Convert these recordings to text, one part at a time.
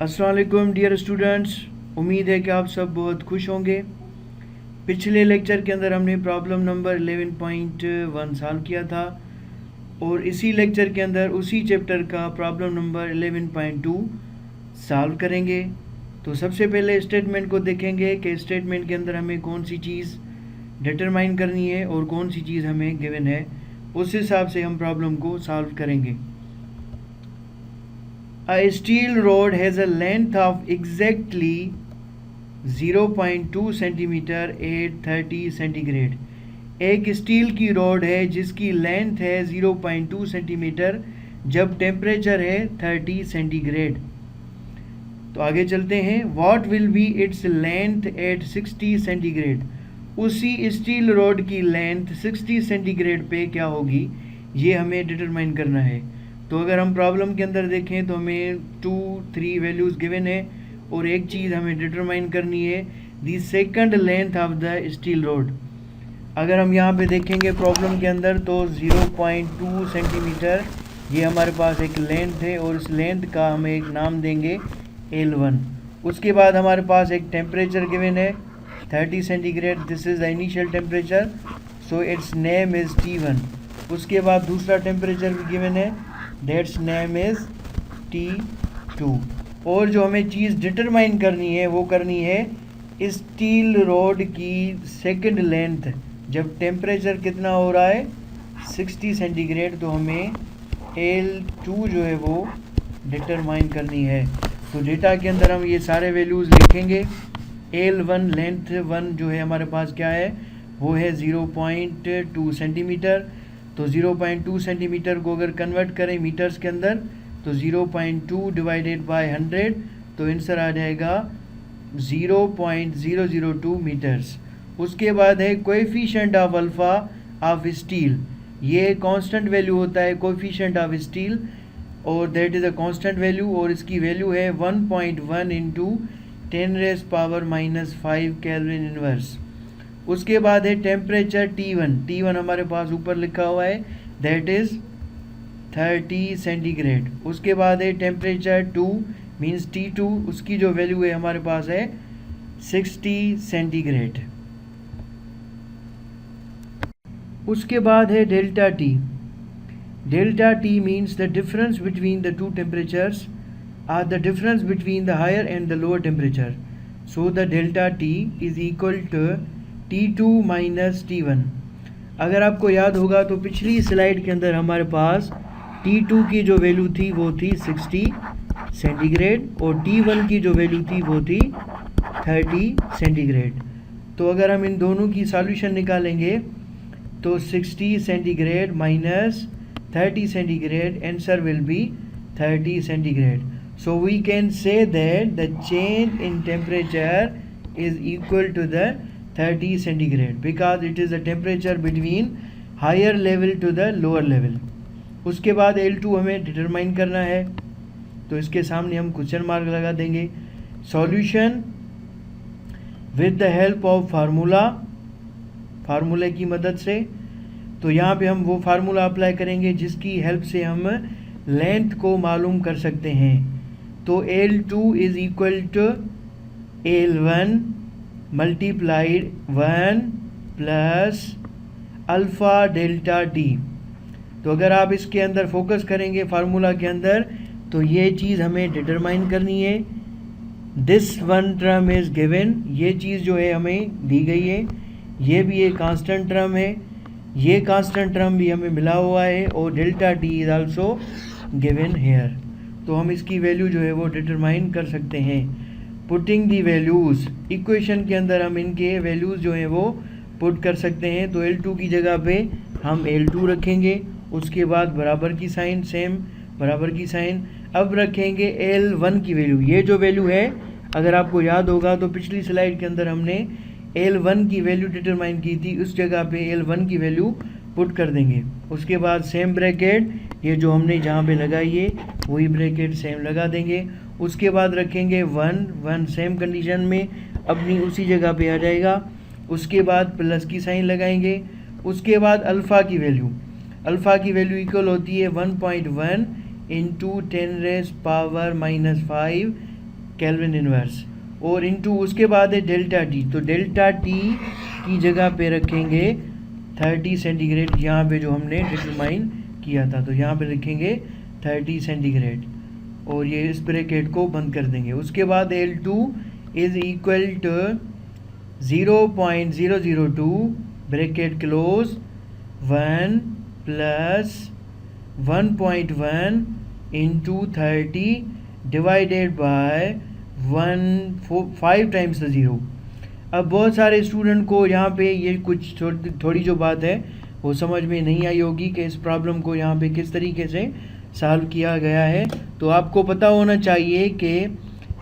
अस्सलाम वालेकुम dear students, उम्मीद है कि आप सब बहुत खुश होंगे। पिछले लेक्चर के अंदर हमने प्रॉब्लम नंबर 11.1 सॉल्व किया था और इसी लेक्चर के अंदर उसी चैप्टर का प्रॉब्लम नंबर 11.2 सॉल्व करेंगे। तो सबसे पहले स्टेटमेंट को देखेंगे कि स्टेटमेंट के अंदर हमें कौन सी चीज़ डिटरमाइन करनी है और कौन सी चीज़ हमें गिवन है, उस हिसाब से हम प्रॉब्लम को सॉल्व करेंगे। A steel rod has a length of exactly 0.2 centimeter at 30 centigrade. एक स्टील की रॉड है जिसकी लेंथ है 0.2 सेंटीमीटर जब टेम्परेचर है 30 सेंटीग्रेड। तो आगे चलते हैं। What will be its length at 60 centigrade? उसी स्टील रॉड की लेंथ 60 सेंटीग्रेड पे क्या होगी, ये हमें डिटरमाइन करना है। तो अगर हम प्रॉब्लम के अंदर देखें तो हमें 2-3 वैल्यूज़ गिवन है और एक चीज़ हमें डिटरमाइन करनी है, the second length of the steel rod. अगर हम यहाँ पे देखेंगे प्रॉब्लम के अंदर तो 0.2 सेंटीमीटर ये हमारे पास एक लेंथ है और इस लेंथ का हम एक नाम देंगे L1। उसके बाद हमारे पास एक टेम्परेचर गिवन है 30 centigrade, this is the initial temperature, so it's name is T1। उसके बाद दूसरा टेम्परेचर भी गिवन है, दैट्स नेम इज़ T2। और जो हमें चीज़ डिटरमाइन करनी है वो करनी है स्टील रॉड की सेकंड लेंथ जब टेम्परेचर कितना हो रहा है 60 सेंटीग्रेड। तो हमें L2 जो है वो डिटरमाइन करनी है। तो डेटा के अंदर हम ये सारे वैल्यूज़ लिखेंगे। L1 लेंथ 1 जो है हमारे पास क्या है, वो है 0.2 सेंटीमीटर। तो 0.2 सेंटीमीटर को अगर कन्वर्ट करें मीटर्स के अंदर तो 0.2 डिवाइडेड बाय 100, तो आंसर आ जाएगा 0.002 मीटर्स। उसके बाद है coefficient of alpha of steel, ये कांस्टेंट वैल्यू होता है कोएफिशिएंट ऑफ स्टील और that is a constant value और इसकी वैल्यू है 1.1 इंटू 10⁻⁵ केल्विन इनवर्स। उसके बाद है टेम्परेचर T1 हमारे पास ऊपर लिखा हुआ है, दैट इज़ 30 सेंटीग्रेड। उसके बाद है टेम्परेचर 2 मीन्स T2, उसकी जो वैल्यू है हमारे पास है 60 सेंटीग्रेड। उसके बाद है delta T means the difference between the two temperatures or the difference between the higher and the lower temperature, so the delta T is equal to T2 minus T1। अगर आपको याद होगा तो पिछली स्लाइड के अंदर हमारे पास T2 की जो वैल्यू थी वो थी 60 सेंटीग्रेड और T1 की जो वैल्यू थी वो थी 30 सेंटीग्रेड। तो अगर हम इन दोनों की सॉल्यूशन निकालेंगे तो 60 centigrade minus 30 centigrade, answer will be 30 centigrade. So we can say that the change in temperature is equal to the 30 centigrade because it is the temperature between higher level to the lower level। उसके बाद L2 हमें determine करना है, तो इसके सामने हम question mark लगा देंगे। Solution with the help of फार्मूले की मदद से। तो यहाँ पे हम वो फार्मूला अप्लाई करेंगे जिसकी हेल्प से हम लेंथ को मालूम कर सकते हैं। तो L2 is equal to L1 multiplied 1 plus alpha delta T। तो अगर आप इसके अंदर फोकस करेंगे फार्मूला के अंदर तो ये चीज़ हमें डिटरमाइन करनी है। This one term is given, ये चीज़ जो है हमें दी गई है, ये भी एक कांस्टेंट टर्म है, ये कांस्टेंट टर्म भी हमें मिला हुआ है और delta T is also given here. तो हम इसकी वैल्यू जो है वो डिटरमाइन कर सकते हैं। पुटिंग दी वैल्यूज़, इक्वेशन के अंदर हम इनके वैल्यूज़ जो हैं वो पुट कर सकते हैं। तो L2 की जगह पे हम L2 रखेंगे, उसके बाद बराबर की साइन, सेम बराबर की साइन। अब रखेंगे L1 की वैल्यू, ये जो वैल्यू है अगर आपको याद होगा तो पिछली स्लाइड के अंदर हमने L1 की वैल्यू डिटरमाइन की थी, उस जगह पे L1 की वैल्यू पुट कर देंगे। उसके बाद सेम ब्रैकेट, ये जो हमने जहाँ पे लगाई है वही ब्रैकेट सेम लगा देंगे। उसके बाद रखेंगे 1 सेम कंडीशन में अपनी उसी जगह पे आ जाएगा। उसके बाद प्लस की साइन लगाएंगे। उसके बाद अल्फ़ा की वैल्यू इक्वल होती है 1.1 इंटू 10⁻⁵ केल्विन इनवर्स, और इनटू उसके बाद है डेल्टा टी, तो डेल्टा टी की जगह पे रखेंगे 30 सेंटीग्रेड, यहाँ पे जो हमने डिटरमाइन किया था, तो यहाँ पे लिखेंगे 30 सेंटीग्रेड और ये इस ब्रैकेट को बंद कर देंगे। उसके बाद L2 is equal to 0.002 bracket close 1 plus 1.1 into 30 divided by 5 times the zero. अब बहुत सारे स्टूडेंट को यहाँ पे ये कुछ थोड़ी जो बात है वो समझ में नहीं आई होगी कि इस प्रॉब्लम को यहाँ पे किस तरीके से सॉल्व किया गया है। तो आपको पता होना चाहिए कि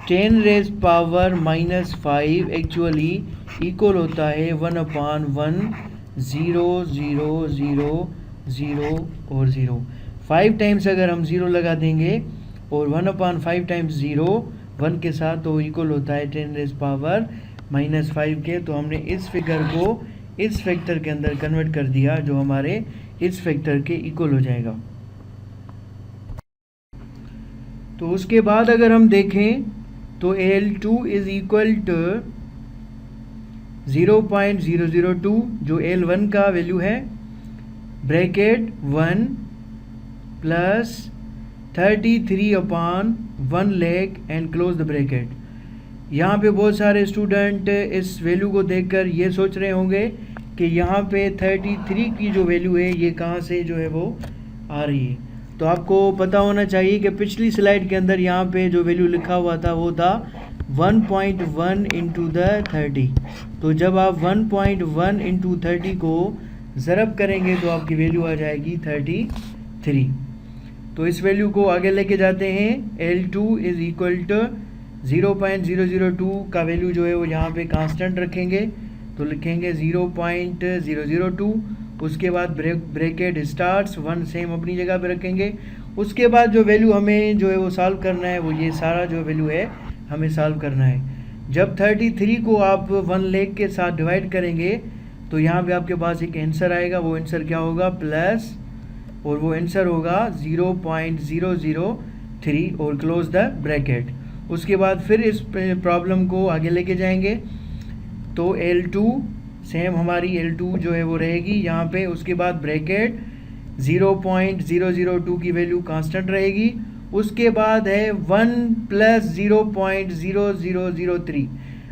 10 रेज़ पावर -5 एक्चुअली इक्वल होता है 1/1 0 0 0 0 और 0। 5 टाइम्स अगर हम 0 लगा देंगे और 1/5 टाइम्स 0 1 के साथ, तो इक्वल होता है 10 रेज़ पावर -5 के। तो हमने इस फिगर को इस फैक्टर के अंदर कन्वर्ट कर दिया जो हमारे इस फैक्टर के इक्वल हो जाएगा। तो उसके बाद अगर हम देखें तो L2 इज इक्वल टू 0.002 जो L1 का वैल्यू है, bracket 1 plus 33/1 lakh and close the bracket. यहाँ पे बहुत सारे स्टूडेंट इस वैल्यू को देखकर ये सोच रहे होंगे कि यहाँ पे 33 की जो वैल्यू है ये कहाँ से जो है वो आ रही है। तो आपको पता होना चाहिए कि पिछली स्लाइड के अंदर यहाँ पे जो वैल्यू लिखा हुआ था वो था 1.1 इंटू द 30। तो जब आप 1.1 इंटू 30 को ज़रब करेंगे तो आपकी वैल्यू आ जाएगी 33। तो इस वैल्यू को आगे लेके जाते हैं। L2 इज इक्वल टू 0.002 का वैल्यू जो है वो यहाँ पे कांस्टेंट रखेंगे, तो लिखेंगे 0.002। उसके बाद ब्रैकेट स्टार्ट्स 1 सेम अपनी जगह पे रखेंगे। उसके बाद जो वैल्यू हमें जो है वो सॉल्व करना है वो ये सारा जो वैल्यू है हमें सॉल्व करना है। जब 33 को आप 1 लाख के साथ डिवाइड करेंगे तो यहाँ पे आपके पास एक आंसर आएगा, वो आंसर क्या होगा प्लस, और वो आंसर होगा 0.003 और क्लोज द ब्रैकेट। उसके बाद फिर इस प्रॉब्लम को आगे लेके जाएंगे तो L2 सेम हमारी L2 जो है वो रहेगी यहाँ पे। उसके बाद ब्रैकेट 0.002 की वैल्यू कांस्टेंट रहेगी। उसके बाद है 1 प्लस 0.0003।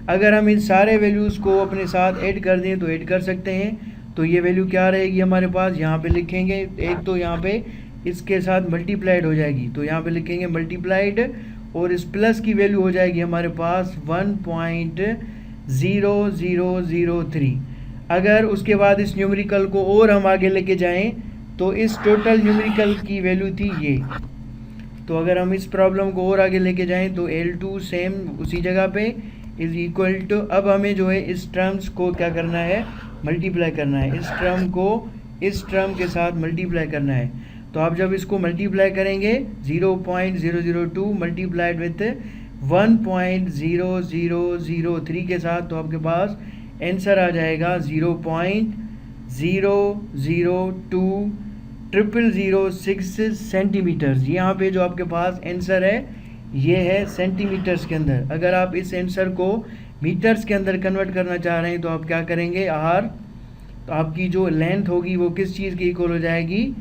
अगर हम इन सारे वैल्यूज़ को अपने साथ ऐड कर दें तो ऐड कर सकते हैं। तो ये वैल्यू क्या रहेगी हमारे पास, यहाँ पे लिखेंगे, एक तो यहाँ पे इसके साथ मल्टीप्लाइड हो जाएगी तो यहाँ पे लिखेंगे मल्टीप्लाइड, और इस प्लस की वैल्यू हो जाएगी हमारे पास 1.0003। अगर उसके बाद इस न्यूमेरिकल को और हम आगे लेके जाएं तो इस टोटल न्यूमेरिकल की वैल्यू थी ये। तो अगर हम इस प्रॉब्लम को और आगे लेके जाएं तो L2 सेम उसी जगह पे इज इक्वल टू, अब हमें जो है इस टर्म्स को क्या करना है, मल्टीप्लाई करना है। इस टर्म को इस टर्म के साथ मल्टीप्लाई करना है। तो आप जब इसको मल्टीप्लाई करेंगे 0.002 मल्टीप्लाइड विथ 1.0003 के साथ, तो आपके पास आंसर आ जाएगा 0.002006 सेंटीमीटर्स। यहाँ पे जो आपके पास आंसर है ये है सेंटीमीटर्स के अंदर। अगर आप इस आंसर को मीटर्स के अंदर कन्वर्ट करना चाह रहे हैं तो आप क्या करेंगे, R, तो आपकी जो लेंथ होगी वो किस चीज़ की इक्वल हो जाएगी,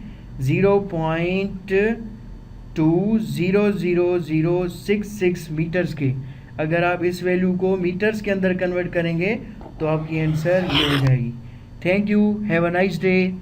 0.2000066 मीटर्स के। अगर आप इस वैल्यू को मीटर्स के अंदर कन्वर्ट करेंगे तो आपकी आंसर ये हो जाएगी। Thank you, have a nice day.